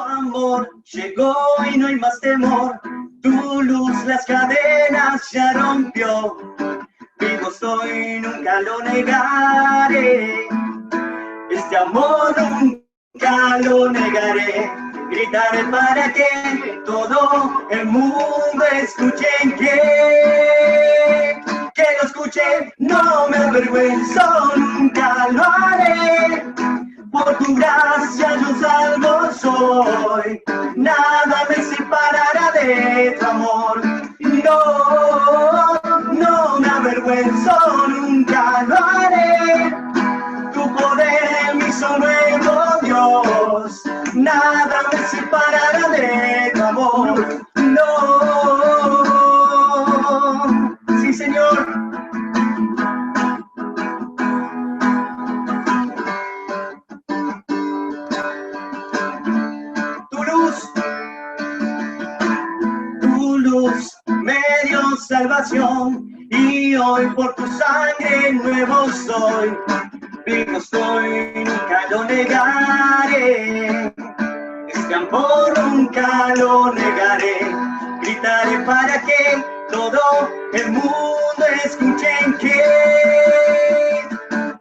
amor llegó y no hay más temor. Tu luz las cadenas ya rompió. Vivo estoy, nunca lo negaré. Este amor nunca lo negaré. Gritaré para que todo el mundo escuche que lo escuche. No me avergüenzo, nunca lo haré. Por tu gracia yo salvo soy. Nada me separará de tu amor. No, no me avergüenzo, nunca lo haré. Tu poder en mí son nuevo, Dios. Nada me separará de tu amor. No. Sí, Señor. Tu luz me dio salvación. Y hoy por tu sangre nuevo soy. Vivo estoy, nunca lo negaré. Este amor nunca lo negaré. Gritaré para que todo el mundo escuche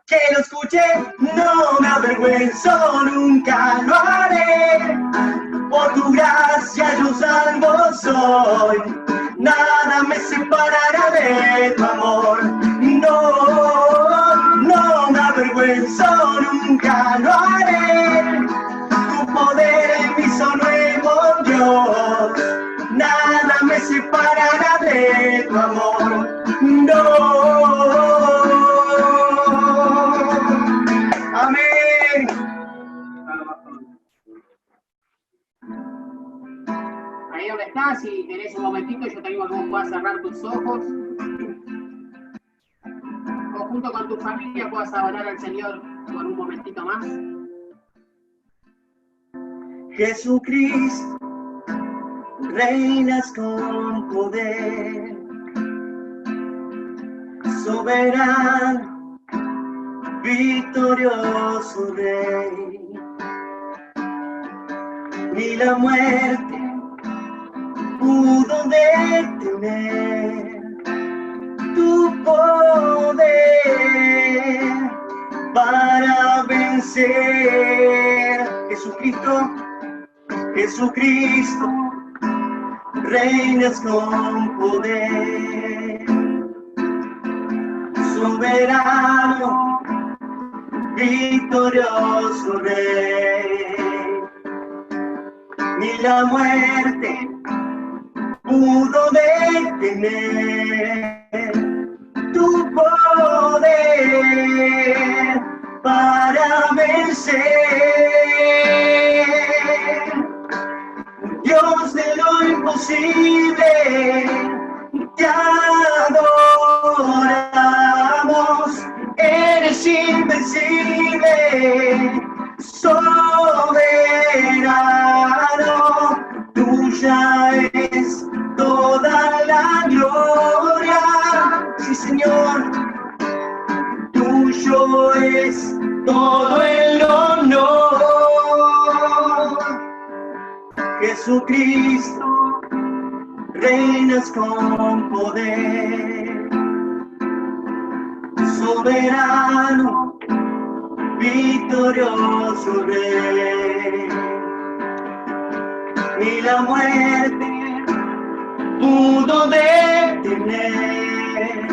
que lo escuche. No me avergüenzo, nunca lo haré. Por tu gracia yo salvo soy. Nada me separará de tu amor. No, no me avergüenzo, nunca lo haré. Tu poder en mí son nuevo, Dios. Nada me separará de tu amor. No. Amén. Ahí donde estás, si tenés un momentito, yo te digo que vos puedas cerrar tus ojos. O junto con tu familia puedas adorar al Señor por un momentito más. Jesucristo, reinas con poder, soberano, victorioso Rey. Ni la muerte pudo detener tu poder para vencer. Jesucristo, reinas con poder, soberano, victorioso Rey. Ni la muerte pudo detener tu poder para vencer. Dios de lo imposible, te adoramos. Eres invencible, soberano. Tuya es toda la gloria. Sí, Señor. Tuyo es todo el honor. Jesucristo, reinas con poder, soberano, victorioso Rey. Ni la muerte pudo detener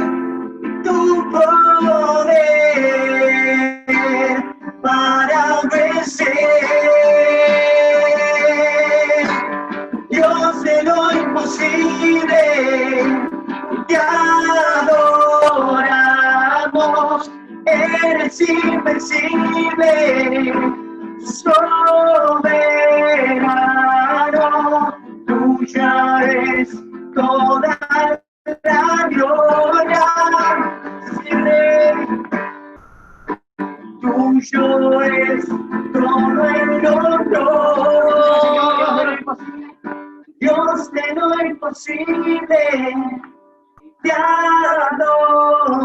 tu poder para vencer. Dios de lo imposible, te adoramos. Eres invencible, soberano. Tuya es toda la gloria. Tuyo es todo el honor. Dios de lo imposible, te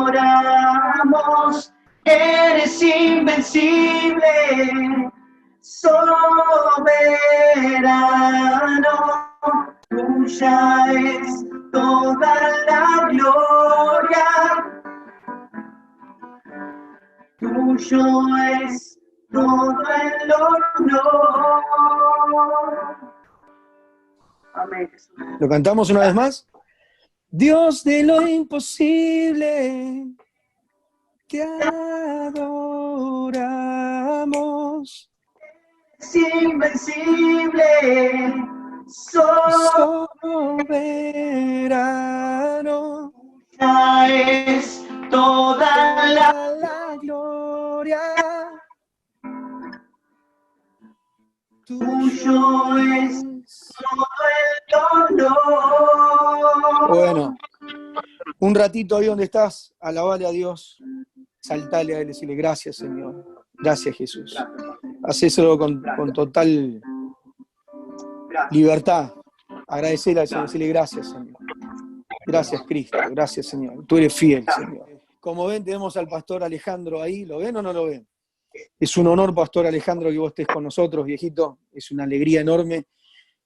adoramos. Eres invencible, soberano. tuya es toda la gloria, tuyo es todo el honor. Amén, Jesús. ¿Lo cantamos una vez más? Dios de lo imposible, te adoramos. Es invencible, Soberano, ya es toda la gloria. tuyo es todo el honor. Bueno, un ratito ahí donde estás, alabale a Dios, saltale a Él y decirle gracias, Señor. Gracias, Jesús. Hacéselo con total libertad. Agradecerle al Señor, decirle gracias, Señor. Gracias, Cristo. Gracias, Señor. Tú eres fiel, Señor. Como ven, tenemos al pastor Alejandro ahí. ¿Lo ven o no lo ven? Es un honor, pastor Alejandro, que vos estés con nosotros, viejito. Es una alegría enorme.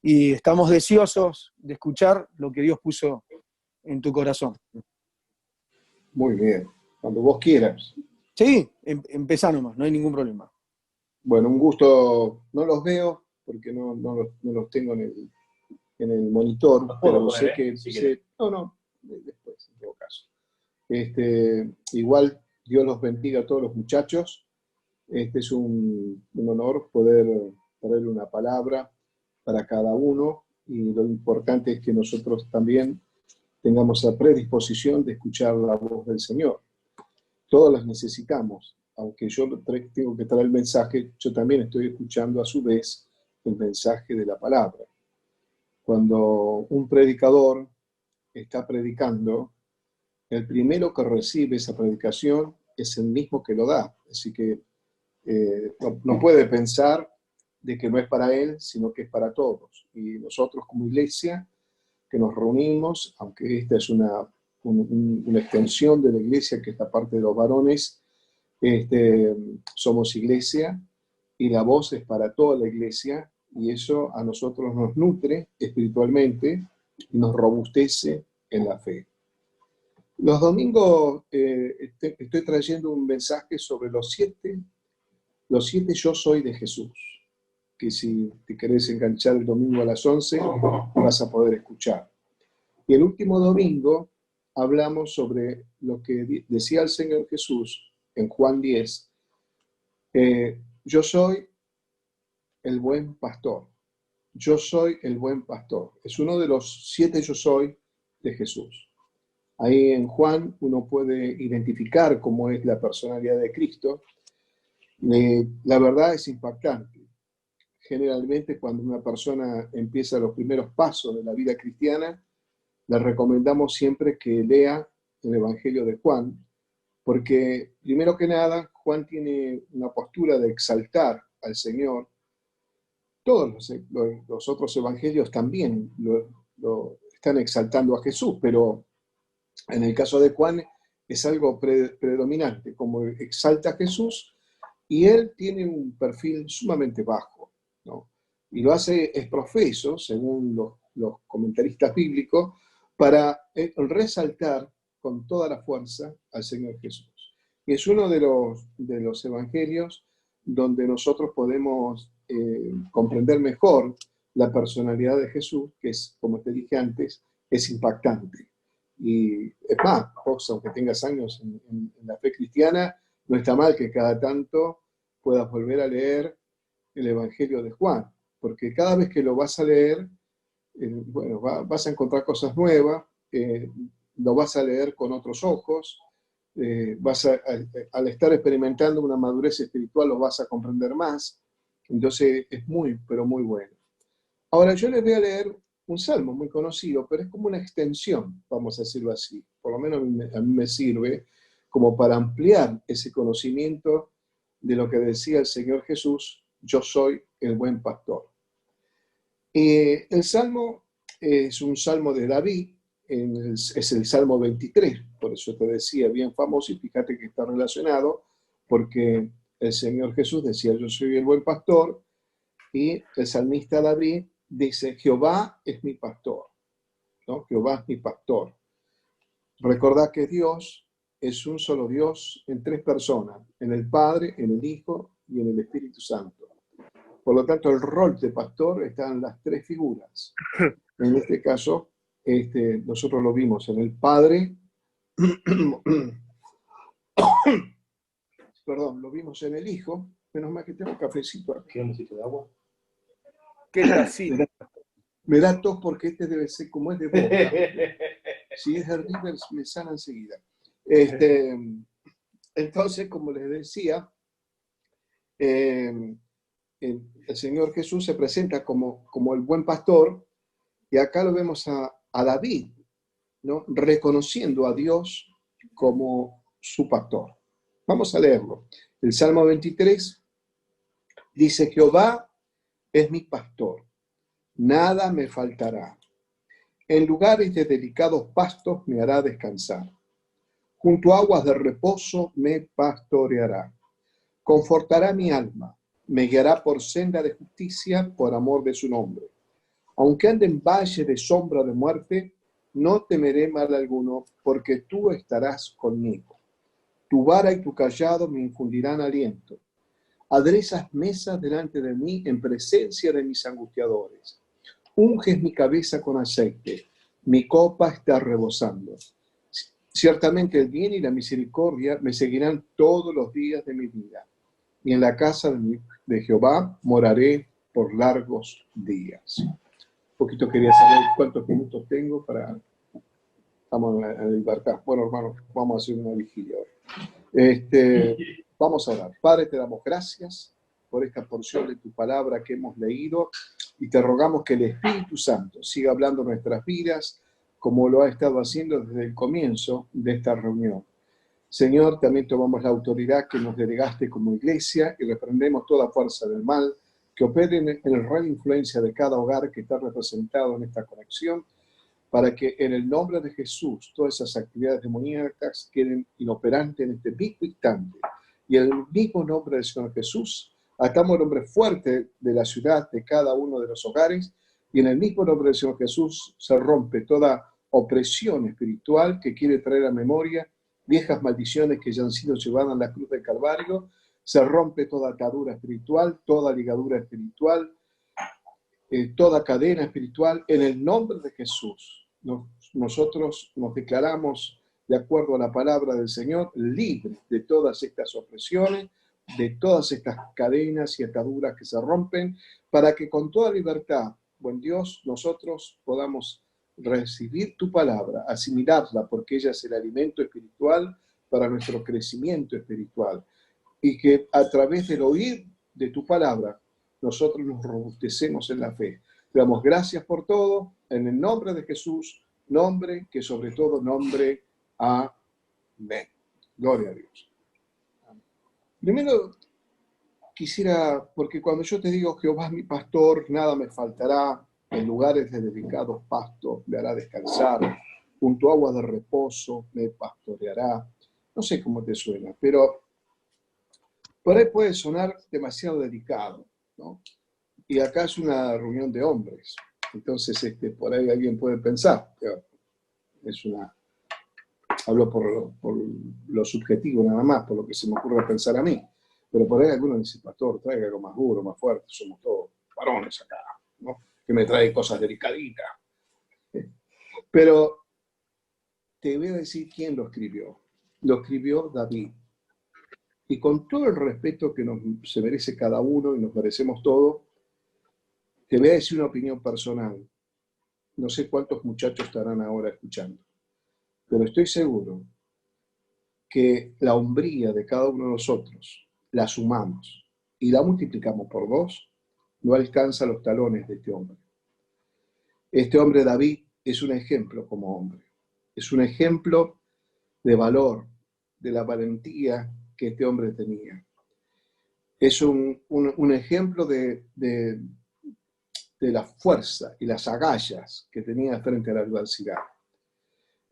Y estamos deseosos de escuchar lo que Dios puso en tu corazón. Muy bien, cuando vos quieras. Sí, empezá nomás, no hay ningún problema. Bueno, un gusto, no los veo porque no los tengo en el monitor, pero sé que... No, después, en todo caso. Igual, Dios los bendiga a todos los muchachos. Es un honor poder traerle una palabra para cada uno, y lo importante es que nosotros también tengamos la predisposición de escuchar la voz del Señor. Todos las necesitamos, aunque yo tengo que traer el mensaje, yo también estoy escuchando a su vez el mensaje de la palabra. Cuando un predicador está predicando, el primero que recibe esa predicación es el mismo que lo da. Así que no puede pensar de que no es para él, sino que es para todos. Y nosotros como iglesia, que nos reunimos, aunque esta es una extensión de la iglesia, que es la parte de los varones, somos iglesia, y la voz es para toda la iglesia, y eso a nosotros nos nutre espiritualmente y nos robustece en la fe. Los domingos estoy trayendo un mensaje sobre los siete yo soy de Jesús, que si te querés enganchar el domingo a las 11, vas a poder escuchar. Y el último domingo hablamos sobre lo que decía el Señor Jesús en Juan 10. Yo soy el buen pastor. Yo soy el buen pastor. Es uno de los 7 yo soy de Jesús. Ahí en Juan uno puede identificar cómo es la personalidad de Cristo. La verdad es impactante. Generalmente cuando una persona empieza los primeros pasos de la vida cristiana, le recomendamos siempre que lea el Evangelio de Juan, porque primero que nada, Juan tiene una postura de exaltar al Señor. Todos los otros evangelios también lo están exaltando a Jesús, pero en el caso de Juan es algo predominante, como exalta a Jesús, y él tiene un perfil sumamente bajo, ¿no? Y lo hace profeso, según los comentaristas bíblicos, para resaltar con toda la fuerza al Señor Jesús. Y es uno de los evangelios donde nosotros podemos comprender mejor la personalidad de Jesús, que es, como te dije antes, es impactante. Y es más, vos, aunque tengas años en la fe cristiana, no está mal que cada tanto puedas volver a leer el Evangelio de Juan, porque cada vez que lo vas a leer, vas a encontrar cosas nuevas, lo vas a leer con otros ojos, al estar experimentando una madurez espiritual lo vas a comprender más. Entonces es muy, pero muy bueno. Ahora yo les voy a leer un salmo muy conocido, pero es como una extensión, vamos a decirlo así. Por lo menos a mí me sirve como para ampliar ese conocimiento de lo que decía el Señor Jesús: yo soy el buen pastor. El salmo es un salmo de David, es el Salmo 23, por eso te decía, bien famoso, y fíjate que está relacionado, porque el Señor Jesús decía: yo soy el buen pastor, y el salmista David dice: Jehová es mi pastor. ¿no? Jehová es mi pastor. Recordad que Dios es un solo Dios en tres personas, en el Padre, en el Hijo y en el Espíritu Santo. Por lo tanto, el rol de pastor está en las tres figuras. En este caso, nosotros lo vimos en el Padre, perdón, lo vimos en el Hijo. Menos mal que tengo cafecito aquí. ¿Qué necesito de agua? ¿Qué tal? Sí. Me da tos porque este debe ser como es de Boca. Si es de River, me sana enseguida. Entonces, como les decía, el Señor Jesús se presenta como el buen pastor, y acá lo vemos a David, ¿no? Reconociendo a Dios como su pastor. Vamos a leerlo. El Salmo 23 dice: Jehová es mi pastor, nada me faltará. En lugares de delicados pastos me hará descansar. Junto a aguas de reposo me pastoreará. Confortará mi alma, me guiará por senda de justicia por amor de su nombre. Aunque ande en valle de sombra de muerte, no temeré mal alguno, porque tú estarás conmigo. Tu vara y tu cayado me infundirán aliento. Aderezas mesas delante de mí en presencia de mis angustiadores. Unges mi cabeza con aceite, mi copa está rebosando. Ciertamente el bien y la misericordia me seguirán todos los días de mi vida, y en la casa de Jehová moraré por largos días. Un poquito quería saber cuántos minutos tengo para... Estamos en el barca. Bueno, hermano, vamos a hacer una vigilia hoy. Vamos a orar. Padre, te damos gracias por esta porción de tu palabra que hemos leído, y te rogamos que el Espíritu Santo siga hablando en nuestras vidas como lo ha estado haciendo desde el comienzo de esta reunión. Señor, también tomamos la autoridad que nos delegaste como iglesia y reprendemos toda fuerza del mal que opere en el radio influencia de cada hogar que está representado en esta conexión, para que en el nombre de Jesús todas esas actividades demoníacas queden inoperantes en este mismo instante. Y en el mismo nombre del Señor Jesús, atamos el nombre fuerte de la ciudad, de cada uno de los hogares, y en el mismo nombre del Señor Jesús se rompe toda opresión espiritual que quiere traer a memoria viejas maldiciones que ya han sido llevadas a la cruz del Calvario. Se rompe toda atadura espiritual, toda ligadura espiritual, toda cadena espiritual, en el nombre de Jesús. Nosotros nos declaramos, de acuerdo a la palabra del Señor, libres de todas estas opresiones, de todas estas cadenas y ataduras que se rompen, para que con toda libertad, buen Dios, nosotros podamos recibir tu palabra, asimilarla, porque ella es el alimento espiritual para nuestro crecimiento espiritual, y que a través del oír de tu palabra, nosotros nos robustecemos en la fe. Te damos gracias por todo, en el nombre de Jesús, nombre que sobre todo nombre. Amén. Gloria a Dios. Primero quisiera, porque cuando yo te digo Jehová es mi pastor, nada me faltará, en lugares de delicados pastos me hará descansar, junto a aguas de reposo me pastoreará. No sé cómo te suena, pero por ahí puede sonar demasiado delicado, ¿no? Y acá es una reunión de hombres, entonces por ahí alguien puede pensar, es una... Hablo por lo subjetivo nada más, por lo que se me ocurre pensar a mí. Pero por ahí alguno dice: pastor, traiga algo más duro, más fuerte, somos todos varones acá, ¿no? Que me trae cosas delicaditas. Pero te voy a decir quién lo escribió. Lo escribió David. Y con todo el respeto que se merece cada uno y nos merecemos todos, te voy a decir una opinión personal. No sé cuántos muchachos estarán ahora escuchando, pero estoy seguro que la hombría de cada uno de nosotros la sumamos y la multiplicamos por 2, no alcanza los talones de este hombre. Este hombre David es un ejemplo como hombre. Es un ejemplo de valor, de la valentía que este hombre tenía. Es un ejemplo de la fuerza y las agallas que tenía frente a la adversidad.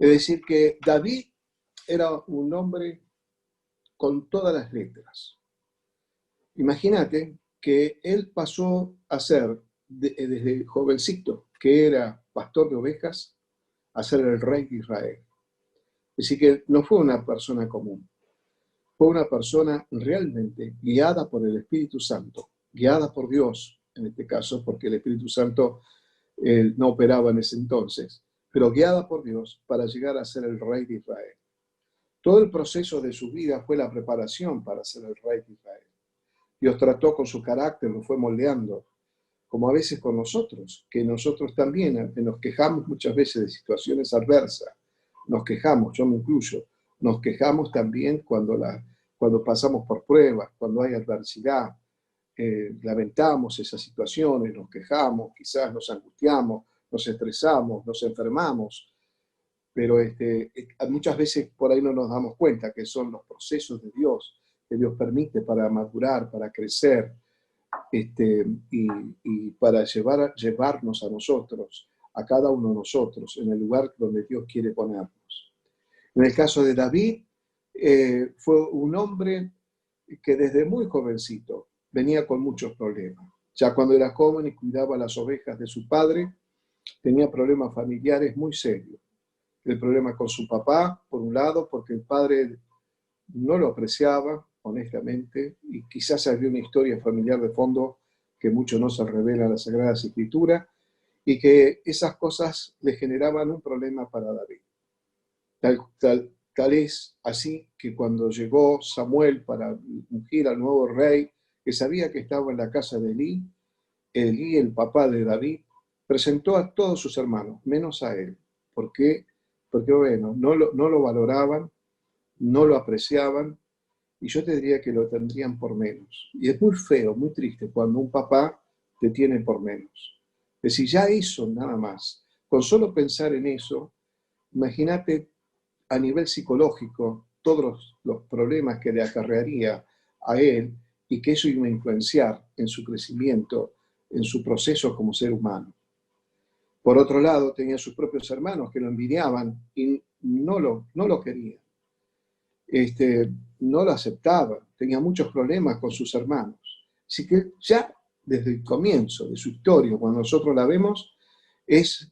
Es decir, que David era un hombre con todas las letras. Imagínate que él pasó a ser, desde jovencito, que era pastor de ovejas, a ser el rey de Israel. Así que no fue una persona común, fue una persona realmente guiada por el Espíritu Santo, guiada por Dios, en este caso, porque el Espíritu Santo no operaba en ese entonces, pero guiada por Dios para llegar a ser el rey de Israel. Todo el proceso de su vida fue la preparación para ser el rey de Israel. Dios trató con su carácter, lo fue moldeando, como a veces con nosotros, que nosotros también nos quejamos muchas veces de situaciones adversas, nos quejamos, yo me incluyo, nos quejamos también cuando pasamos por pruebas, cuando hay adversidad, lamentamos esas situaciones, nos quejamos, quizás nos angustiamos, nos estresamos, nos enfermamos, pero muchas veces por ahí no nos damos cuenta que son los procesos de Dios, que Dios permite para madurar, para crecer, y para llevarnos a nosotros, a cada uno de nosotros, en el lugar donde Dios quiere ponernos. En el caso de David, fue un hombre que desde muy jovencito venía con muchos problemas. Ya cuando era joven y cuidaba las ovejas de su padre, tenía problemas familiares muy serios. El problema con su papá, por un lado, porque el padre no lo apreciaba, honestamente, y quizás había una historia familiar de fondo que mucho no se revela en las Sagradas Escrituras, y que esas cosas le generaban un problema para David. Tal es así que cuando llegó Samuel para ungir al nuevo rey, que sabía que estaba en la casa de Elí, el papá de David, presentó a todos sus hermanos, menos a él. ¿Por qué? Porque bueno, no lo valoraban, no lo apreciaban, y yo te diría que lo tendrían por menos. Y es muy feo, muy triste cuando un papá te tiene por menos. Es decir, ya eso nada más. Con solo pensar en eso, imagínate a nivel psicológico todos los problemas que le acarrearía a él y que eso iba a influenciar en su crecimiento, en su proceso como ser humano. Por otro lado, tenía sus propios hermanos que lo envidiaban y no lo querían. No lo aceptaba, tenía muchos problemas con sus hermanos. Así que ya desde el comienzo de su historia, cuando nosotros la vemos, es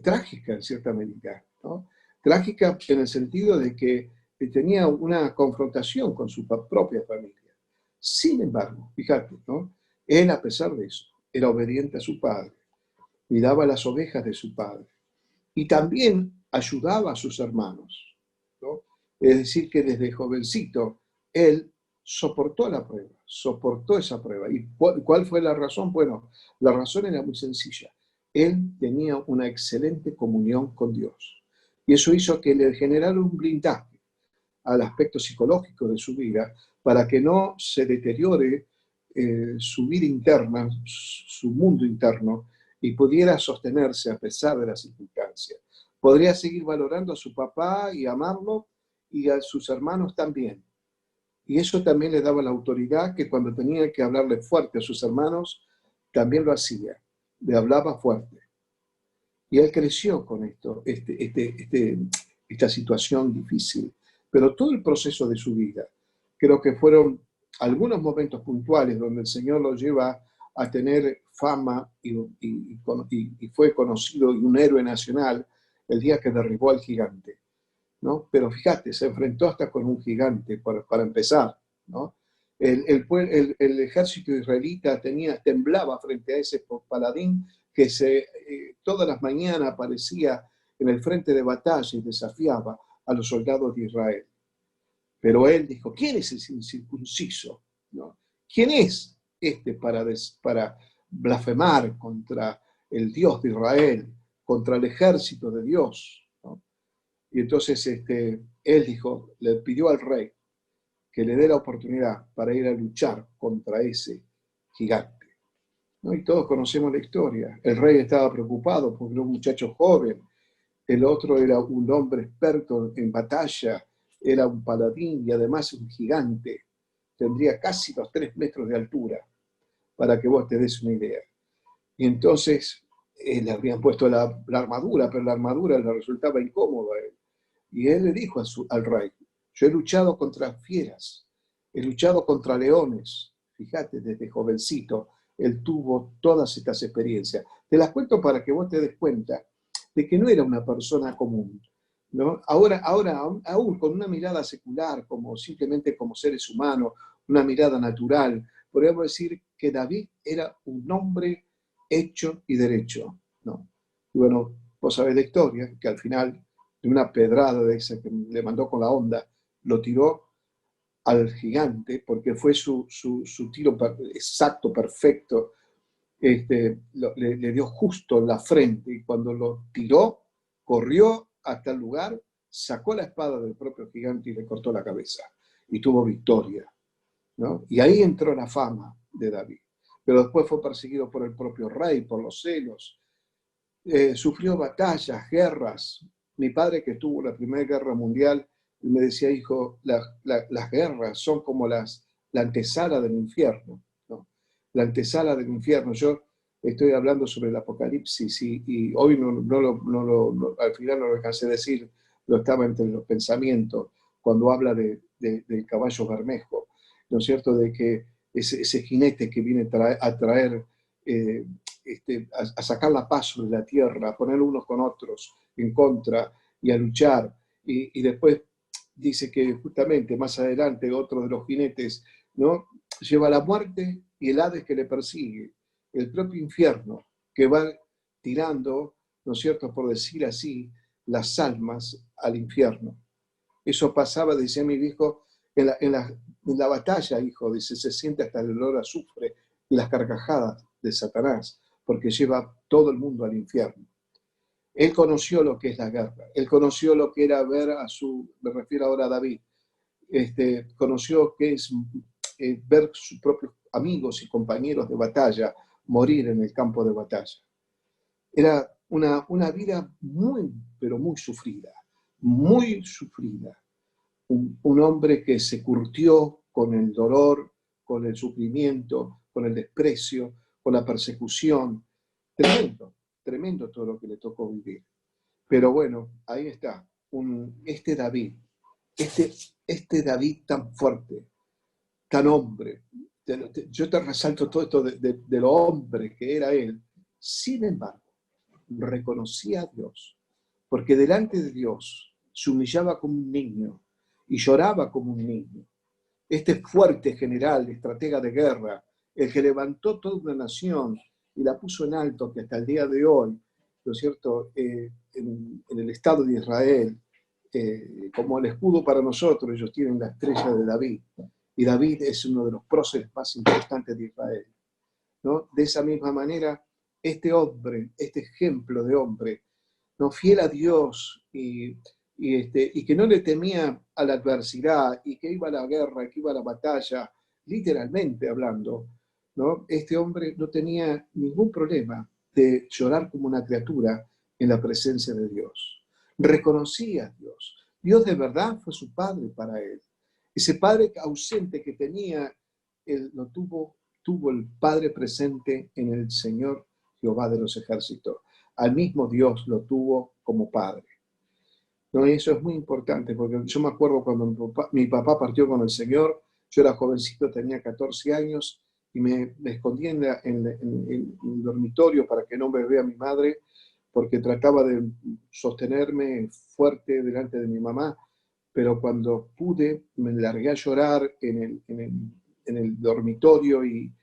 trágica en cierta medida, ¿no? Trágica en el sentido de que tenía una confrontación con su propia familia. Sin embargo, fíjate, ¿no? Él, a pesar de eso, era obediente a su padre, cuidaba las ovejas de su padre y también ayudaba a sus hermanos, ¿no? Es decir, que desde jovencito él soportó la prueba, soportó esa prueba. ¿Y cuál fue la razón? Bueno, la razón era muy sencilla. Él tenía una excelente comunión con Dios. Y eso hizo que le generara un blindaje al aspecto psicológico de su vida para que no se deteriore su vida interna, su mundo interno, y pudiera sostenerse a pesar de las circunstancias. Podría seguir valorando a su papá y amarlo, y a sus hermanos también. Y eso también le daba la autoridad que cuando tenía que hablarle fuerte a sus hermanos, también lo hacía. Le hablaba fuerte. Y él creció con esto, esta situación difícil. Pero todo el proceso de su vida, creo que fueron algunos momentos puntuales donde el Señor lo lleva a tener fama y fue conocido y un héroe nacional el día que derribó al gigante, ¿no? Pero fíjate, se enfrentó hasta con un gigante para empezar, ¿no? El ejército israelita temblaba frente a ese paladín que todas las mañanas aparecía en el frente de batalla y desafiaba a los soldados de Israel. Pero él dijo, ¿quién es ese incircunciso? ¿No? ¿Quién es para blasfemar contra el Dios de Israel, contra el ejército de Dios? ¿No? Y entonces él dijo, le pidió al rey que le dé la oportunidad para ir a luchar contra ese gigante, ¿no? Y todos conocemos la historia. El rey estaba preocupado porque era un muchacho joven, el otro era un hombre experto en batalla, era un paladín y además un gigante. Tendría casi los 3 metros de altura, para que vos te des una idea. Y entonces le habían puesto la armadura, pero la armadura le resultaba incómoda a él. Y él le dijo al rey, yo he luchado contra fieras, he luchado contra leones. Fíjate, desde jovencito, él tuvo todas estas experiencias. Te las cuento para que vos te des cuenta de que no era una persona común, ¿no? Ahora, aún con una mirada secular, como simplemente como seres humanos, una mirada natural, podríamos decir que David era un hombre hecho y derecho, ¿no? Y bueno, vos sabés la historia, que al final de una pedrada de esa que le mandó con la onda, lo tiró al gigante, porque fue su tiro exacto, perfecto, le dio justo en la frente, y cuando lo tiró, corrió hasta el lugar, sacó la espada del propio gigante y le cortó la cabeza, y tuvo victoria, ¿no? Y ahí entró la fama de David. Pero después fue perseguido por el propio rey, por los celos, sufrió batallas, guerras. Mi padre, que estuvo en la Primera Guerra Mundial, me decía: hijo, las guerras son como la antesala del infierno, ¿no? La antesala del infierno. Yo estoy hablando sobre el Apocalipsis y hoy al final no lo alcancé a decir, lo estaba entre los pensamientos, cuando habla del caballo bermejo, ¿no es cierto? De que ese jinete que viene a traer, a sacar la paz sobre la tierra, a poner unos con otros en contra y a luchar. Y después dice que justamente más adelante otro de los jinetes, ¿no?, lleva la muerte y el Hades que le persigue, el propio infierno que va tirando, ¿no es cierto?, por decir así, las almas al infierno. Eso pasaba, decía mi viejo, en la batalla, hijo, dice, se siente hasta el olor a azufre y las carcajadas de Satanás, porque lleva todo el mundo al infierno. Él conoció lo que es la guerra, él conoció lo que era ver me refiero ahora a David, conoció que es ver sus propios amigos y compañeros de batalla morir en el campo de batalla. Era una vida muy, pero muy sufrida, muy sufrida. Un hombre que se curtió con el dolor, con el sufrimiento, con el desprecio, con la persecución. Tremendo, tremendo todo lo que le tocó vivir. Pero bueno, ahí está, este David, este David tan fuerte, tan hombre. Yo te resalto todo esto de lo hombre que era él. Sin embargo, reconocía a Dios, porque delante de Dios se humillaba como un niño y lloraba como un niño. Este fuerte general, estratega de guerra, el que levantó toda una nación y la puso en alto, que hasta el día de hoy, ¿no es cierto?, en el Estado de Israel, como el escudo para nosotros, ellos tienen la estrella de David, y David es uno de los próceres más importantes de Israel, ¿no? De esa misma manera, este hombre, este ejemplo de hombre, ¿no?, fiel a Dios y que no le temía a la adversidad y que iba a la guerra, que iba a la batalla, literalmente hablando, ¿no? Este hombre no tenía ningún problema de llorar como una criatura en la presencia de Dios. Reconocía a Dios. Dios de verdad fue su padre para él. Ese padre ausente que tenía, él lo tuvo el Padre presente en el Señor Jehová de los ejércitos. Al mismo Dios lo tuvo como padre. ¿No? Y eso es muy importante, porque yo me acuerdo cuando mi papá partió con el Señor, yo era jovencito, tenía 14 años, y me escondí en el dormitorio para que no me vea mi madre, porque trataba de sostenerme fuerte delante de mi mamá, pero cuando pude, me largué a llorar en el dormitorio y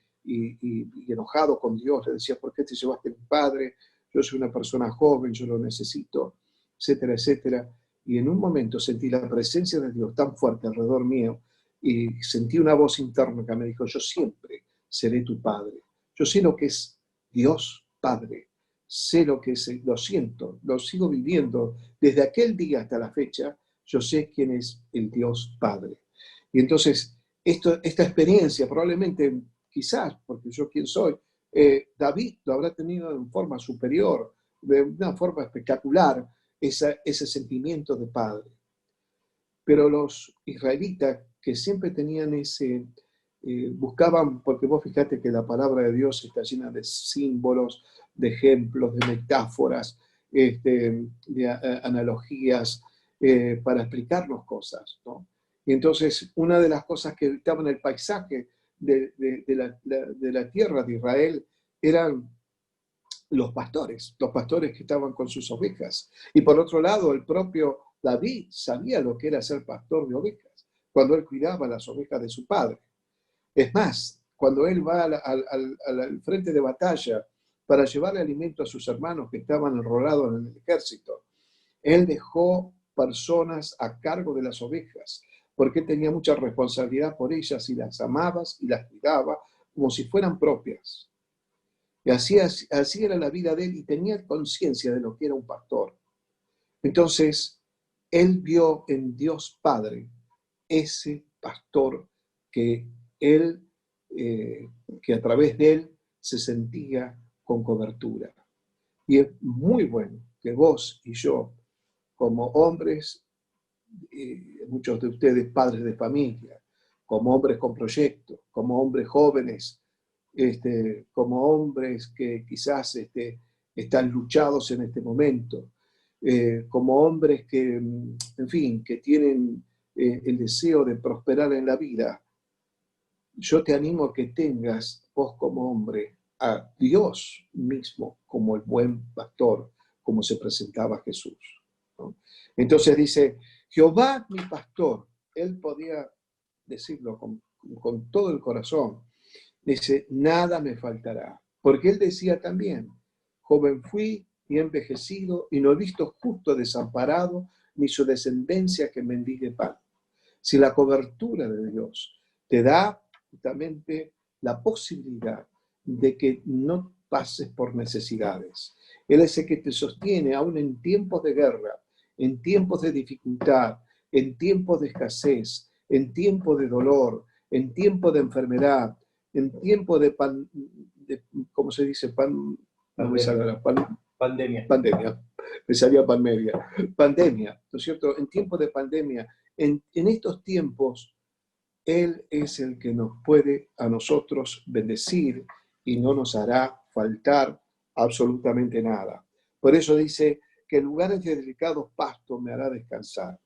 enojado con Dios, le decía: ¿por qué te llevaste a mi padre? Yo soy una persona joven, yo lo necesito, etcétera, etcétera. Y en un momento sentí la presencia de Dios tan fuerte alrededor mío y sentí una voz interna que me dijo: yo siempre seré tu padre. Yo sé lo que es Dios Padre, sé lo que es, lo siento, lo sigo viviendo. Desde aquel día hasta la fecha, yo sé quién es el Dios Padre. Y entonces, esta experiencia, probablemente, quizás, porque yo quién soy, David lo habrá tenido en forma superior, de una forma espectacular, ese sentimiento de padre. Pero los israelitas, que siempre tenían buscaban, porque vos fíjate que la palabra de Dios está llena de símbolos, de ejemplos, de metáforas, de analogías, para explicarnos cosas, ¿no? Y entonces, una de las cosas que estaba en el paisaje de la tierra de Israel eran los pastores que estaban con sus ovejas. Y por otro lado, el propio David sabía lo que era ser pastor de ovejas, cuando él cuidaba las ovejas de su padre. Es más, cuando él va al frente de batalla para llevarle alimento a sus hermanos que estaban enrolados en el ejército, él dejó personas a cargo de las ovejas, porque tenía mucha responsabilidad por ellas y las amaba y las cuidaba como si fueran propias. Y así era la vida de él y tenía conciencia de lo que era un pastor. Entonces, él vio en Dios Padre ese pastor que él, que a través de él se sentía con cobertura. Y es muy bueno que vos y yo, como hombres, muchos de ustedes padres de familia, como hombres con proyectos, como hombres jóvenes, como hombres que quizás están luchados en este momento, como hombres que, en fin, que tienen el deseo de prosperar en la vida. Yo te animo a que tengas vos como hombre a Dios mismo como el buen pastor, como se presentaba Jesús, ¿no? Entonces dice, Jehová mi pastor. Él podía decirlo con todo el corazón. Dice, nada me faltará. Porque él decía también, joven fui y envejecido, y no he visto justo desamparado, ni su descendencia que mendigue pan. Si la cobertura de Dios te da justamente la posibilidad de que no pases por necesidades. Él es el que te sostiene aún en tiempos de guerra, en tiempos de dificultad, en tiempos de escasez, en tiempos de dolor, en tiempos de enfermedad, en tiempos de, ¿cómo se dice? Pandemia. Pandemia. Me salía pandemia, ¿no es cierto? En tiempos de pandemia, en estos tiempos, Él es el que nos puede a nosotros bendecir y no nos hará faltar absolutamente nada. Por eso dice que en lugares de delicados pastos me hará descansar.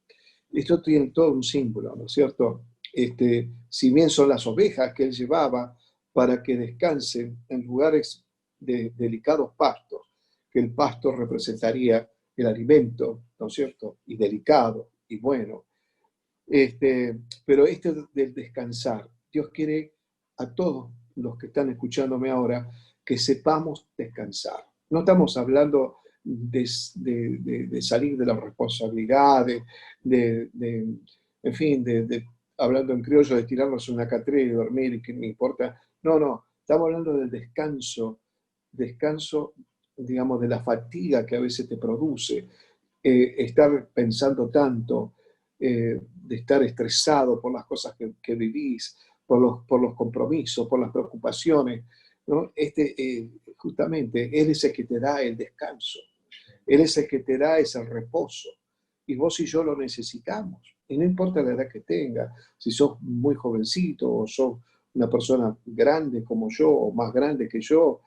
Esto tiene todo un símbolo, ¿no es cierto? Si bien son las ovejas que Él llevaba para que descansen en lugares de delicados pastos, que el pasto representaría el alimento, ¿no es cierto? Y delicado y bueno. Pero del descansar, Dios quiere a todos los que están escuchándome ahora que sepamos descansar. No estamos hablando de salir de la responsabilidad, en fin, hablando en criollo, de tirarnos en una catrera y dormir y que no importa. No, estamos hablando del descanso, digamos, de la fatiga que a veces te produce, estar pensando tanto, de estar estresado por las cosas que vivís, por los compromisos, por las preocupaciones, ¿no? Justamente, Él es el que te da el descanso, Él es el que te da ese reposo, y vos y yo lo necesitamos, y no importa la edad que tengas, si sos muy jovencito, o sos una persona grande como yo, o más grande que yo,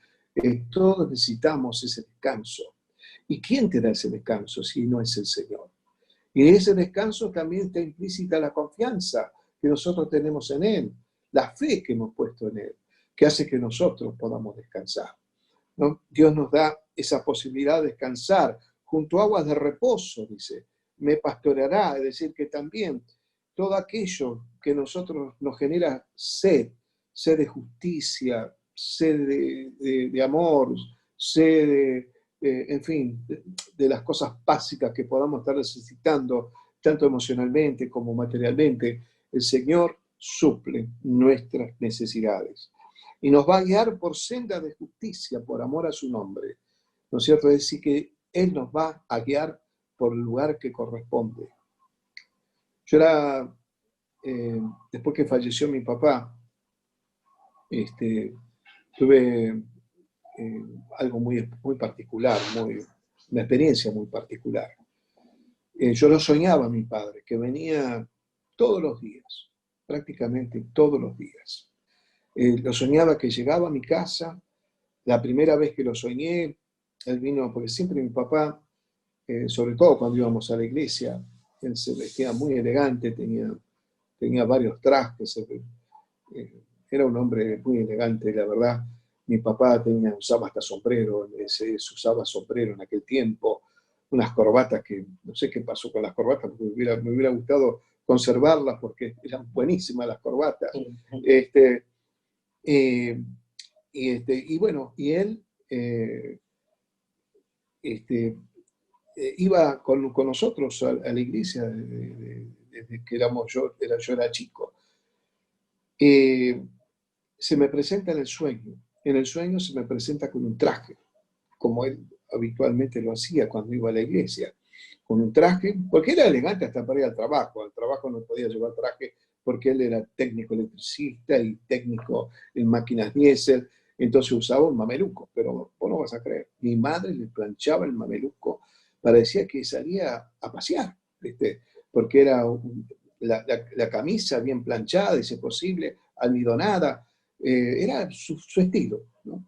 todos necesitamos ese descanso. ¿Y quién te da ese descanso si no es el Señor? Y en ese descanso también está implícita la confianza que nosotros tenemos en Él, la fe que hemos puesto en Él, que hace que nosotros podamos descansar, ¿no? Dios nos da esa posibilidad de descansar junto a aguas de reposo, dice, me pastoreará, es decir, que también todo aquello que nosotros nos genera sed de justicia, sed de amor, sed en fin, de las cosas básicas que podamos estar necesitando, tanto emocionalmente como materialmente, el Señor suple nuestras necesidades. Y nos va a guiar por senda de justicia, por amor a su nombre, ¿no es cierto? Es decir, que Él nos va a guiar por el lugar que corresponde. Yo era, después que falleció mi papá, tuve algo muy particular, una experiencia muy particular. Yo lo soñaba a mi padre, que venía todos los días, prácticamente todos los días. Lo soñaba que llegaba a mi casa. La primera vez que lo soñé, él vino, porque siempre mi papá, sobre todo cuando íbamos a la iglesia, él se vestía muy elegante, tenía varios trajes, era un hombre muy elegante, la verdad. Mi papá usaba hasta sombrero, se usaba sombrero en aquel tiempo, unas corbatas que no sé qué pasó con las corbatas, porque me hubiera gustado conservarlas porque eran buenísimas las corbatas. Y bueno, y él iba con nosotros a la iglesia desde que yo era chico. Se me presenta en el sueño. En el sueño se me presenta con un traje, como él habitualmente lo hacía cuando iba a la iglesia, con un traje, porque era elegante hasta para ir al trabajo no podía llevar traje porque él era técnico electricista y técnico en máquinas diésel, entonces usaba un mameluco, pero vos no vas a creer, mi madre le planchaba el mameluco, parecía que salía a pasear, ¿viste? Porque era la camisa bien planchada, y si es posible, almidonada, era su estilo, ¿no?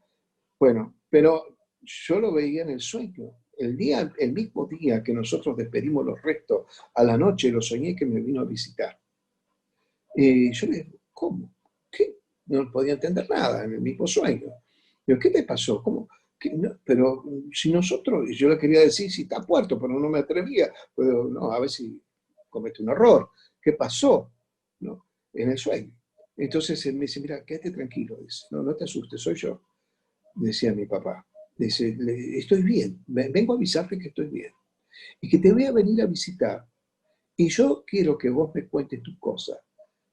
Bueno, pero yo lo veía en el sueño. El mismo día que nosotros despedimos los restos, a la noche lo soñé que me vino a visitar. Yo le digo, ¿cómo? ¿Qué? No podía entender nada en el mismo sueño. Digo, ¿qué te pasó? ¿Cómo? No, pero si nosotros, y yo le quería decir si está puerto, pero no me atrevía. Pero no, a ver si comete un error. ¿Qué pasó? ¿No? En el sueño. Entonces él me dice, mira, quédate tranquilo. Dice, no te asustes, soy yo. Decía mi papá. Dice, estoy bien, vengo a avisarte que estoy bien. Y que te voy a venir a visitar. Y yo quiero que vos me cuentes tus cosas.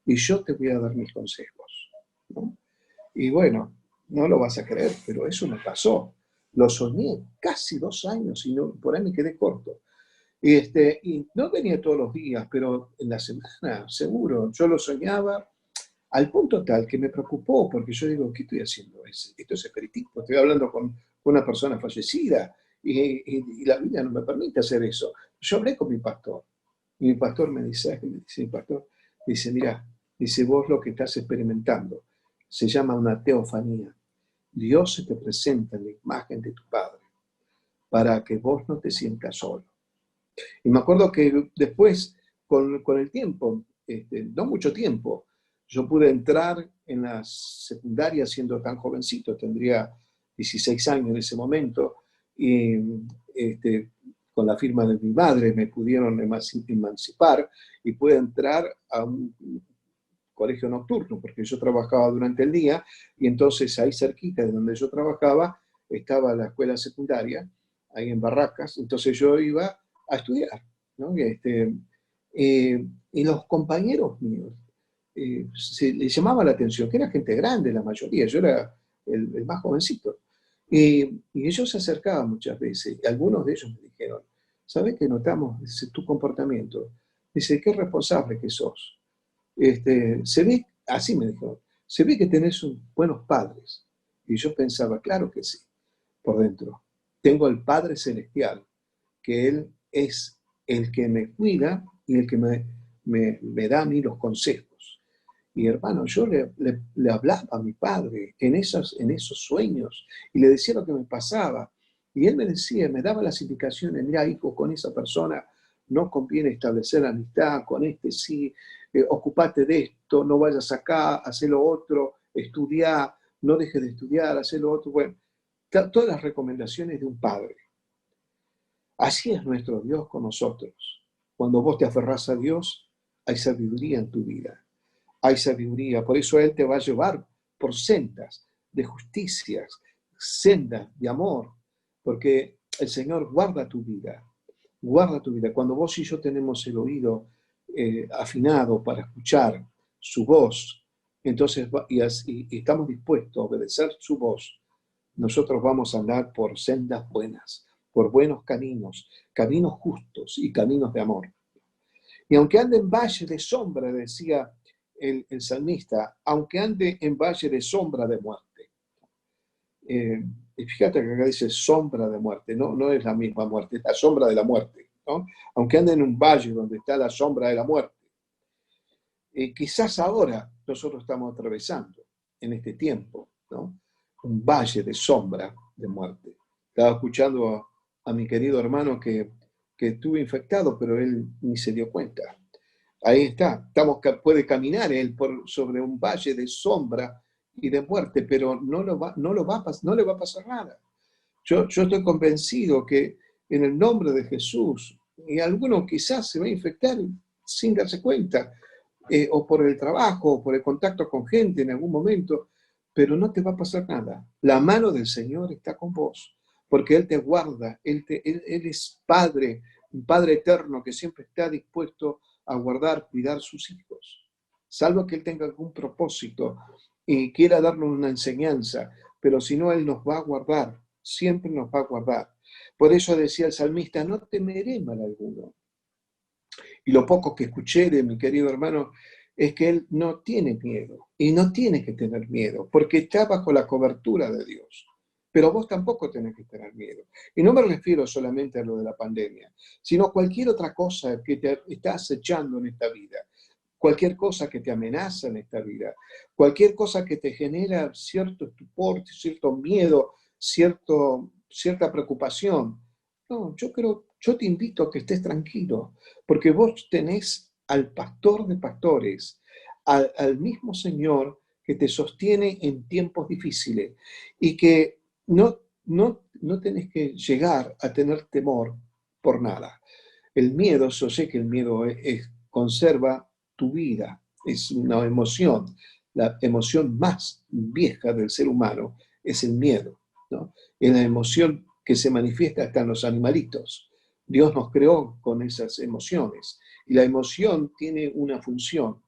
Y yo te voy a dar mis consejos, ¿no? Y bueno, no lo vas a creer, pero eso me pasó. Lo soñé casi 2 años y no, por ahí me quedé corto. Y no venía todos los días, pero en la semana, seguro, yo lo soñaba al punto tal que me preocupó, porque yo digo, ¿qué estoy haciendo? Esto es espiritismo, estoy hablando con una persona fallecida y la Biblia no me permite hacer eso. Yo hablé con mi pastor y mi pastor me dice, mi pastor dice, mira, dice, vos lo que estás experimentando se llama una teofanía. Dios se te presenta en la imagen de tu Padre para que vos no te sientas solo. Y me acuerdo que después, con el tiempo, no mucho tiempo, yo pude entrar en la secundaria siendo tan jovencito, tendría 16 años en ese momento, y con la firma de mi madre me pudieron emancipar y pude entrar a un colegio nocturno, porque yo trabajaba durante el día, y entonces ahí cerquita de donde yo trabajaba estaba la escuela secundaria, ahí en Barracas, entonces yo iba a estudiar, ¿no? Y los compañeros míos les llamaba la atención, que era gente grande la mayoría, yo era el más jovencito, y ellos se acercaban muchas veces, y algunos de ellos me dijeron, ¿sabes qué notamos? Dice, tu comportamiento, dice, qué responsable que sos. Se ve, así me dijo, se ve que tenés buenos padres. Y yo pensaba, claro que sí, por dentro. Tengo el Padre Celestial, que Él es el que me cuida y el que me da a mí los consejos. Y hermano, yo le hablaba a mi padre en esos sueños y le decía lo que me pasaba. Y él me decía, me daba las indicaciones, mira hijo, con esa persona no conviene establecer amistad, con este sí, ocupate de esto, no vayas acá, haz lo otro, estudiá, no dejes de estudiar, haz lo otro. Bueno, todas las recomendaciones de un padre. Así es nuestro Dios con nosotros. Cuando vos te aferrás a Dios, hay sabiduría en tu vida. Hay sabiduría. Por eso Él te va a llevar por sendas de justicias, sendas de amor, porque el Señor guarda tu vida. Guarda tu vida. Cuando vos y yo tenemos el oído afinado para escuchar su voz, entonces y estamos dispuestos a obedecer su voz, nosotros vamos a andar por sendas buenas, por buenos caminos, caminos justos y caminos de amor. Y aunque ande en valle de sombra, decía el salmista, aunque ande en valle de sombra de muerte. Y fíjate que acá dice sombra de muerte, no es la misma muerte, es la sombra de la muerte, ¿no? Aunque ande en un valle donde está la sombra de la muerte. Quizás ahora nosotros estamos atravesando en este tiempo, ¿no? Un valle de sombra de muerte. Estaba escuchando a mi querido hermano que estuvo infectado, pero él ni se dio cuenta. Ahí está, puede caminar él sobre un valle de sombra y de muerte, pero no le va a pasar nada. Yo estoy convencido que en el nombre de Jesús, y alguno quizás se va a infectar sin darse cuenta, o por el trabajo, o por el contacto con gente en algún momento, pero no te va a pasar nada. La mano del Señor está con vos, porque Él te guarda, Él es Padre, un Padre eterno que siempre está dispuesto a guardar, cuidar sus hijos. Salvo que Él tenga algún propósito y quiera darnos una enseñanza, pero si no, Él nos va a guardar, siempre nos va a guardar. Por eso decía el salmista, no temeré mal alguno. Y lo poco que escuché de mi querido hermano es que él no tiene miedo, y no tiene que tener miedo, porque está bajo la cobertura de Dios. Pero vos tampoco tenés que tener miedo. Y no me refiero solamente a lo de la pandemia, sino cualquier otra cosa que te está acechando en esta vida, cualquier cosa que te amenaza en esta vida, cualquier cosa que te genera cierto estupor, cierto miedo, cierta preocupación. No, yo te invito a que estés tranquilo, porque vos tenés al pastor de pastores, al mismo Señor que te sostiene en tiempos difíciles y que no tenés que llegar a tener temor por nada. El miedo, yo sé que el miedo conserva tu vida, es una emoción, la emoción más vieja del ser humano es el miedo, ¿no? Es la emoción que se manifiesta hasta en los animalitos. Dios nos creó con esas emociones y la emoción tiene una función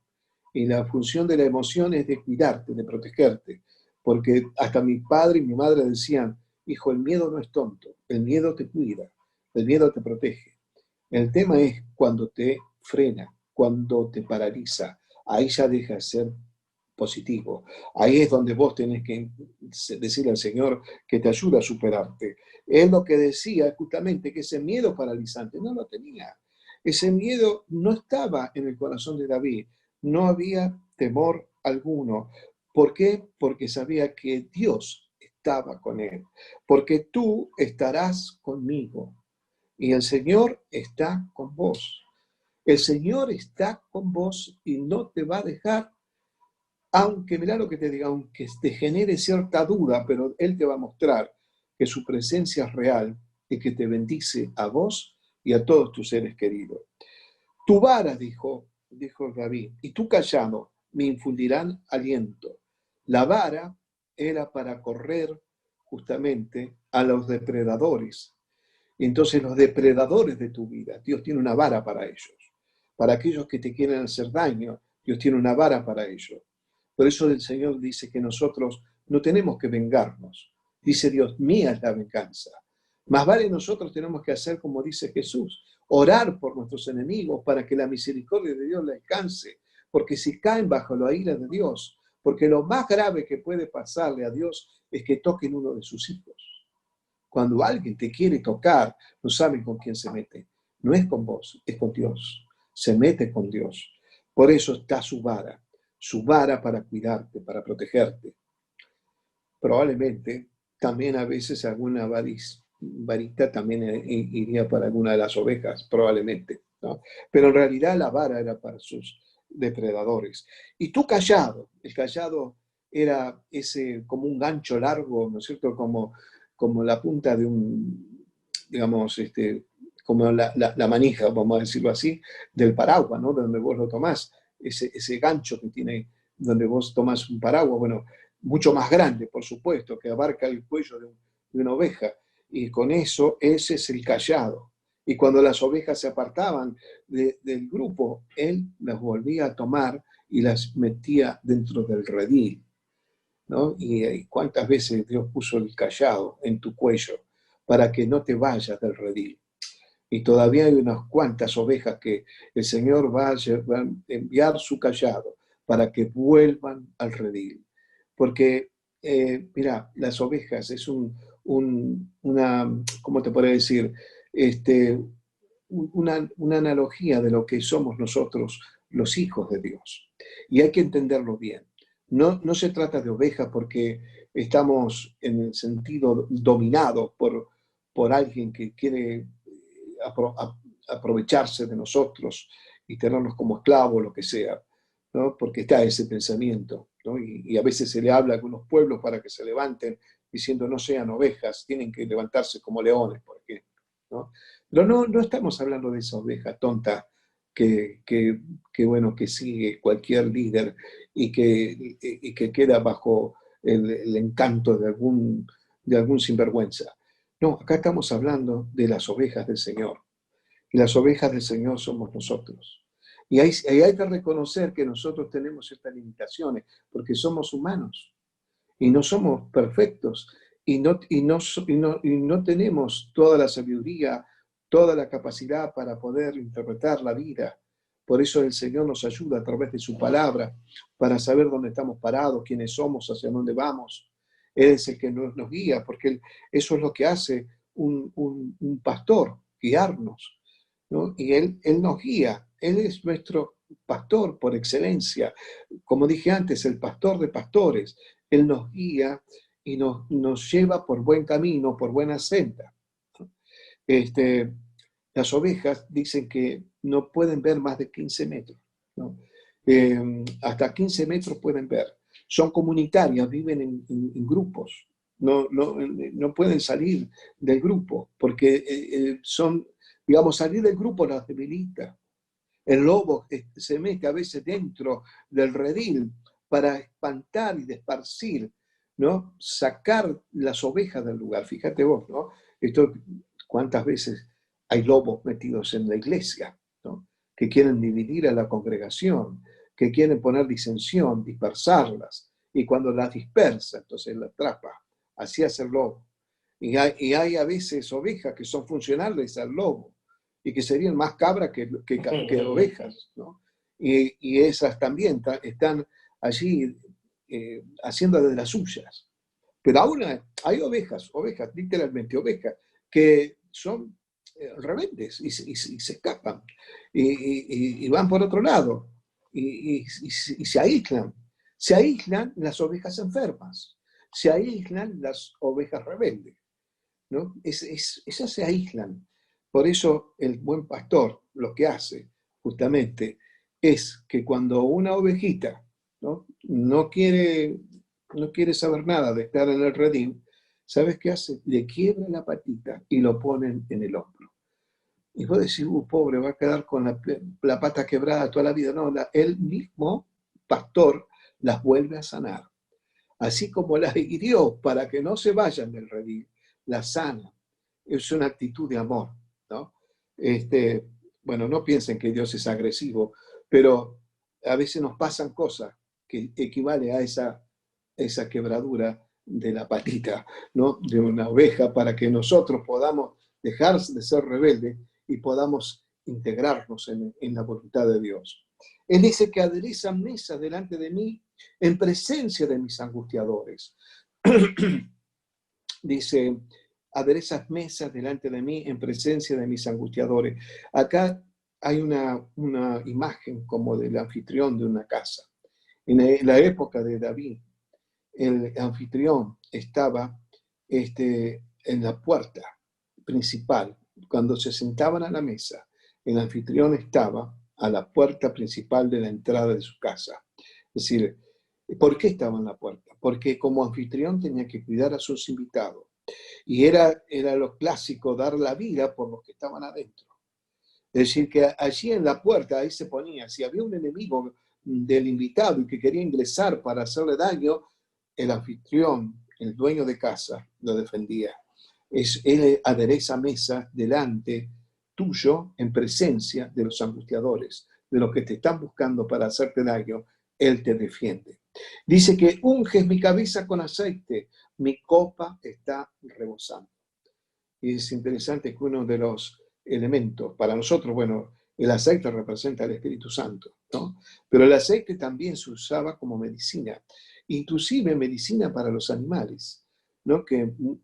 y la función de la emoción es de cuidarte, de protegerte, porque hasta mi padre y mi madre decían, hijo, el miedo no es tonto, el miedo te cuida, el miedo te protege. El tema es cuando te frena, cuando te paraliza, ahí ya deja de ser positivo. Ahí es donde vos tenés que decirle al Señor que te ayuda a superarte. Es lo que decía justamente, que ese miedo paralizante no lo tenía. Ese miedo no estaba en el corazón de David. No había temor alguno. ¿Por qué? Porque sabía que Dios estaba con él. Porque tú estarás conmigo. Y el Señor está con vos. El Señor está con vos y no te va a dejar, aunque, mirá lo que te diga, aunque te genere cierta duda, pero Él te va a mostrar que su presencia es real y que te bendice a vos y a todos tus seres queridos. Tu vara, dijo David, y tu callado me infundirán aliento. La vara era para correr justamente a los depredadores. Y entonces los depredadores de tu vida, Dios tiene una vara para ellos. Para aquellos que te quieren hacer daño, Dios tiene una vara para ellos. Por eso el Señor dice que nosotros no tenemos que vengarnos. Dice Dios, mía es la venganza. Más vale nosotros tenemos que hacer como dice Jesús, orar por nuestros enemigos para que la misericordia de Dios les alcance, porque si caen bajo la ira de Dios, porque lo más grave que puede pasarle a Dios es que toquen uno de sus hijos. Cuando alguien te quiere tocar, no saben con quién se mete. No es con vos, es con Dios. Se mete con Dios. Por eso está su vara para cuidarte, para protegerte. Probablemente también a veces alguna varita también iría para alguna de las ovejas, probablemente, ¿no? Pero en realidad la vara era para sus depredadores. Y tu callado, el callado era ese como un gancho largo, ¿no es cierto? Como la punta de un, digamos, como la manija, vamos a decirlo así, del paraguas, ¿no? De donde vos lo tomás, ese gancho que tiene, donde vos tomás un paraguas, bueno, mucho más grande, por supuesto, que abarca el cuello de una oveja, y con eso, ese es el callado. Y cuando las ovejas se apartaban del grupo, él las volvía a tomar y las metía dentro del redil, ¿no? Y cuántas veces Dios puso el callado en tu cuello para que no te vayas del redil. Y todavía hay unas cuantas ovejas que el Señor va a enviar su callado para que vuelvan al redil. Porque, mira, las ovejas es una, ¿cómo te podría decir? Una analogía de lo que somos nosotros, los hijos de Dios. Y hay que entenderlo bien. No se trata de oveja porque estamos en el sentido dominados por alguien que quiere aprovecharse de nosotros y tenernos como esclavos, lo que sea, ¿no? Porque está ese pensamiento. ¿no? Y a veces se le habla a algunos pueblos para que se levanten diciendo no sean ovejas, tienen que levantarse como leones, por ejemplo, ¿no? Pero no estamos hablando de esa oveja tonta bueno, que sigue cualquier líder y que queda bajo el encanto de algún sinvergüenza. No, acá estamos hablando de las ovejas del Señor. Y las ovejas del Señor somos nosotros. Y hay que reconocer que nosotros tenemos estas limitaciones, porque somos humanos y no somos perfectos y no tenemos toda la sabiduría, toda la capacidad para poder interpretar la vida. Por eso el Señor nos ayuda a través de su palabra para saber dónde estamos parados, quiénes somos, hacia dónde vamos. Él es el que nos guía, porque eso es lo que hace un pastor, guiarnos, ¿no? Y él nos guía. Él es nuestro pastor por excelencia. Como dije antes, el pastor de pastores. Él nos guía y nos lleva por buen camino, por buena senda. Las ovejas dicen que no pueden ver más de 15 metros, ¿no? Hasta 15 metros pueden ver. Son comunitarias, viven en grupos. No pueden salir del grupo porque digamos, salir del grupo las debilita. El lobo se mete a veces dentro del redil para espantar y desparcir, ¿no? Sacar las ovejas del lugar. Fíjate vos, ¿no? ¿Cuántas veces hay lobos metidos en la iglesia, ¿no? Que quieren dividir a la congregación, que quieren poner disensión, dispersarlas, y cuando las dispersa, entonces la atrapa. Así hace el lobo. Y hay a veces ovejas que son funcionales al lobo, y que serían más cabras que ovejas, ¿no? Y esas también están allí haciendo de las suyas. Pero aún hay ovejas, literalmente ovejas, que son rebeldes y se escapan y van por otro lado y se aíslan. Se aíslan las ovejas enfermas, se aíslan las ovejas rebeldes, ¿no? Esas se aíslan. Por eso el buen pastor lo que hace justamente es que cuando una ovejita no quiere saber nada de estar en el redil, ¿sabes qué hace? Le quiebra la patita y lo ponen en el hombro. Y vos decís, pobre, va a quedar con la pata quebrada toda la vida. No, el mismo pastor las vuelve a sanar. Así como las hirió para que no se vayan del redil, las sana. Es una actitud de amor, ¿no? Bueno, no piensen que Dios es agresivo, pero a veces nos pasan cosas que equivale a esa quebradura de la patita, ¿no? De una oveja, para que nosotros podamos dejar de ser rebeldes y podamos integrarnos en la voluntad de Dios. Él dice que adereza mesa delante de mí en presencia de mis angustiadores. Dice, aderezas mesas delante de mí en presencia de mis angustiadores. Acá hay una imagen como del anfitrión de una casa. En la época de David, el anfitrión estaba en la puerta principal. Cuando se sentaban a la mesa, el anfitrión estaba a la puerta principal de la entrada de su casa. Es decir, ¿por qué estaba en la puerta? Porque como anfitrión tenía que cuidar a sus invitados. Y era lo clásico, dar la vida por los que estaban adentro. Es decir, que allí en la puerta, ahí se ponía, si había un enemigo del invitado y que quería ingresar para hacerle daño, el anfitrión, el dueño de casa, lo defendía. Él adereza mesa delante tuyo en presencia de los angustiadores, de los que te están buscando para hacerte daño. Él te defiende. Dice que unges mi cabeza con aceite, mi copa está rebosando. Y es interesante que uno de los elementos, para nosotros, bueno, el aceite representa al Espíritu Santo, ¿no? Pero el aceite también se usaba como medicina, inclusive medicina para los animales, ¿no? Que un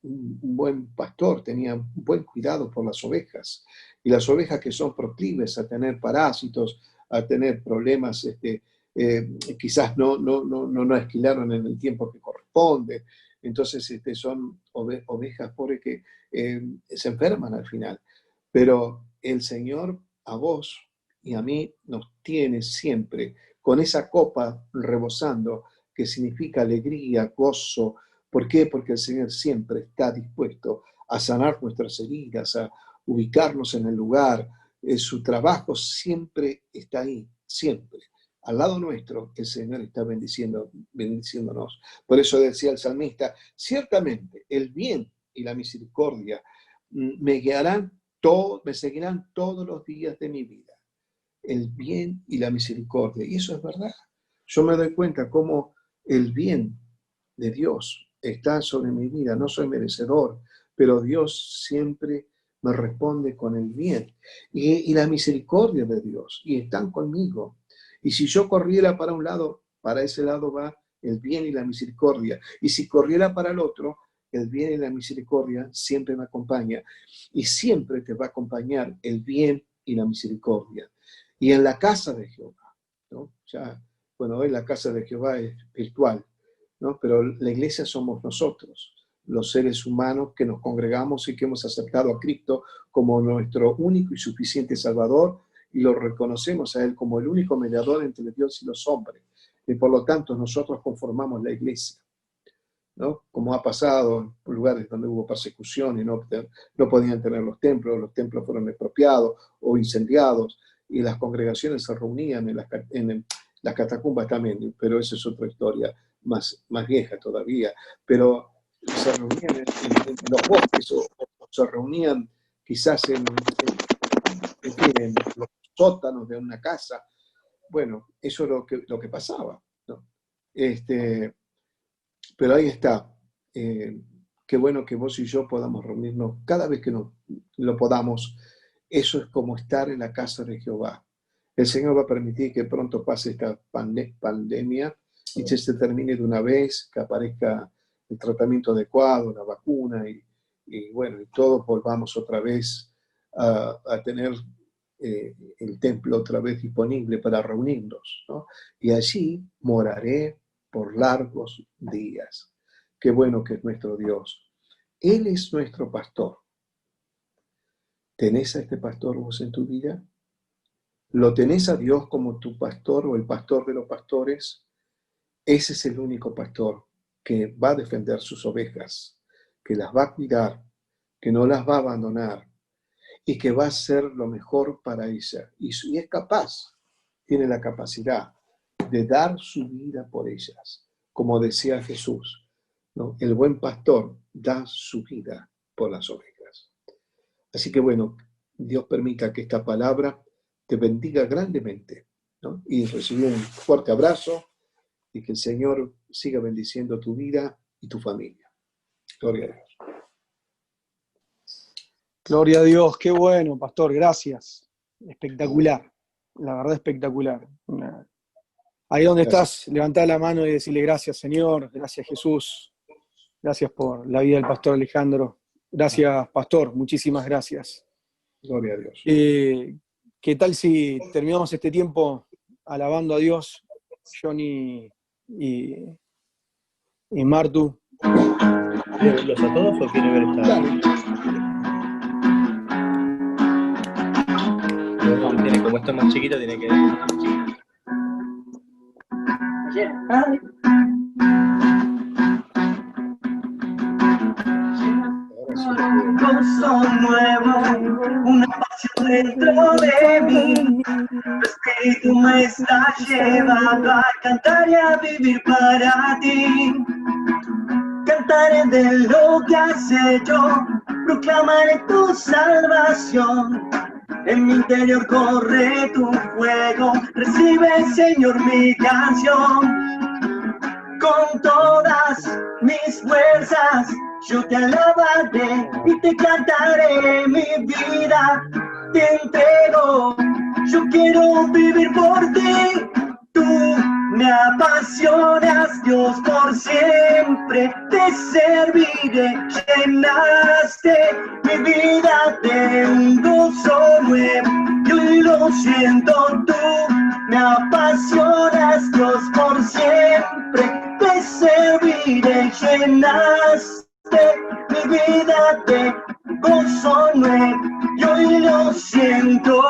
buen pastor tenía un buen cuidado por las ovejas, y las ovejas que son proclives a tener parásitos, a tener problemas, quizás no esquilaron en el tiempo que corresponde, entonces son ovejas pobres que se enferman al final. Pero el Señor a vos y a mí nos tiene siempre con esa copa rebosando, que significa alegría, gozo. ¿Por qué? Porque el Señor siempre está dispuesto a sanar nuestras heridas, a ubicarnos en el lugar. Su trabajo siempre está ahí, siempre. Al lado nuestro, el Señor está bendiciéndonos. Por eso decía el salmista, ciertamente el bien y la misericordia me seguirán todos los días de mi vida. El bien y la misericordia. Y eso es verdad. Yo me doy cuenta cómo el bien de Dios está sobre mi vida. No soy merecedor, pero Dios siempre me responde con el bien. Y la misericordia de Dios. Y están conmigo. Y si yo corriera para un lado, para ese lado va el bien y la misericordia. Y si corriera para el otro, el bien y la misericordia siempre me acompaña. Y siempre te va a acompañar el bien y la misericordia. Y en la casa de Jehová, ¿no? Bueno, hoy la casa de Jehová es virtual, ¿no? Pero la iglesia somos nosotros, los seres humanos que nos congregamos y que hemos aceptado a Cristo como nuestro único y suficiente Salvador, y lo reconocemos a Él como el único mediador entre Dios y los hombres. Y por lo tanto nosotros conformamos la iglesia, ¿no? Como ha pasado en lugares donde hubo persecución y no podían tener los templos fueron expropiados o incendiados, y las congregaciones se reunían en las catacumbas también, pero esa es otra historia más vieja todavía. Pero se reunían en los bosques o se reunían quizás en los sótanos de una casa. Bueno, eso es lo que pasaba, ¿no? Pero ahí está. Qué bueno que vos y yo podamos reunirnos cada vez que lo podamos. Eso es como estar en la casa de Jehová. El Señor va a permitir que pronto pase esta pandemia y que se termine de una vez, que aparezca el tratamiento adecuado, la vacuna y bueno, y todos volvamos otra vez a tener el templo otra vez disponible para reunirnos, ¿no? Y allí moraré por largos días. Qué bueno que es nuestro Dios. Él es nuestro pastor. ¿Tenés a este pastor vos en tu vida? ¿Lo tenés a Dios como tu pastor o el pastor de los pastores? Ese es el único pastor que va a defender sus ovejas, que las va a cuidar, que no las va a abandonar y que va a hacer lo mejor para ella. Y es capaz, tiene la capacidad de dar su vida por ellas. Como decía Jesús, ¿no? El buen pastor da su vida por las ovejas. Así que bueno, Dios permita que esta palabra te bendiga grandemente, ¿no? Y recibe un fuerte abrazo y que el Señor siga bendiciendo tu vida y tu familia. Gloria a Dios. Gloria a Dios, qué bueno, pastor, gracias. Espectacular, la verdad espectacular. Ahí donde estás, levantá la mano y decirle gracias, Señor, gracias, Jesús, gracias por la vida del pastor Alejandro. Gracias, pastor, muchísimas gracias. Gloria a Dios. ¿Qué tal si terminamos este tiempo alabando a Dios, Johnny y Martu? ¿Los a todos o quiere ver esta? Tiene, como esto es más chiquito, tiene que... Un gozo nuevo, una pasión dentro de mí. Tu espíritu me está llevando a cantar y a vivir para ti. Cantaré de lo que has hecho, proclamaré tu salvación. En mi interior corre tu fuego, recibe, Señor, mi canción. Con todas mis fuerzas yo te alabaré y te cantaré, mi vida te entrego. Yo quiero vivir por ti, tú me apasionas, Dios, por siempre te serviré. Llenaste mi vida de un gozo nuevo y hoy lo siento, tú me apasionas, Dios, por siempre te serviré. Llenaste mi vida de gozo nuevo y hoy lo siento.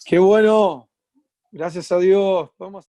Qué bueno. Gracias a Dios. Vamos